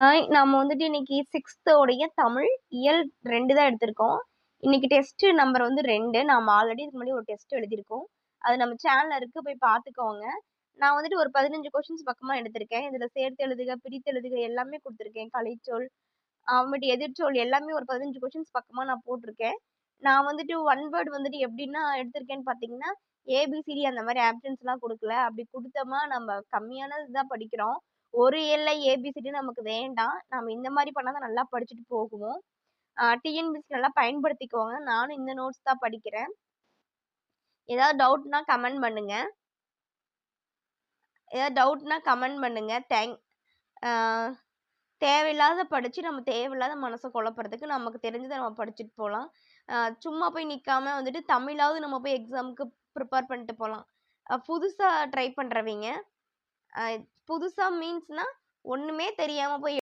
நம்ம வந்துட்டு இன்னைக்கு 6த் உடைய தமிழ் இயல் 2 தான் எடுத்திருக்கோம். இன்னைக்கு டெஸ்ட் நம்பர் வந்து 2. நாம ஆல்ரெடி இதுக்கு முன்னாடி ஒரு டெஸ்ட் எழுதியிருக்கோம். அது நம்ம சேனல்ல இருக்கு போய் பார்த்துக்கோங்க. நான் வந்துட்டு ஒரு 15 கொஸ்டின்ஸ் பக்கமா எடுத்திருக்கேன். இதுல சேர்த்து எழுதுக, பிரித்து எழுதுக எல்லாமே குடுத்துருக்கேன். கலைச்சொல், அப்புறமேட்டு எதிர்ச்சொல் எல்லாமே ஒரு 15 கொஸ்டின்ஸ் பக்கமா நான் போட்டிருக்கேன். நான் வந்துட்டு ஒன் வேர்ட் வந்துட்டு எப்படின்னா எடுத்திருக்கேன்னு பார்த்தீங்கன்னா, ஏபிசிடி அந்த மாரி ஆப்ஷன்ஸ்லாம் குடுக்கல. அப்படி குடுத்தோமா நம்ம கம்மியானது தான் படிக்கிறோம். ஒரு எல்லை ஏபிசிடி நமக்கு வேண்டாம். நம்ம இந்த மாரி பண்ணா தான் நல்லா படிச்சுட்டு போகுவோம். டிஎன்பிஎஸ்சி நல்லா பயன்படுத்திக்கோங்க. நானும் இந்த நோட்ஸ் தான் படிக்கிறேன். ஏதாவது டவுட்னா கமெண்ட் பண்ணுங்க. ஏதாவது டவுட்னா கமெண்ட் பண்ணுங்க. ஆ தேவையில்லாத படிச்சு நம்ம தேவையில்லாத மனச குழப்புறதுக்கு நமக்கு தெரிஞ்சத நம்ம படிச்சுட்டு போலாம். சும்மா போய் நிக்காம வந்துட்டு தமிழாவது நம்ம போய் எக்ஸாம்க்கு ப்ரிப்பேர் பண்ணிட்டு போலாம். புதுசா ட்ரை பண்றவைங்க, அ புதுசா மீன்ஸ்னா ஒண்ணுமே தெரியாம போய்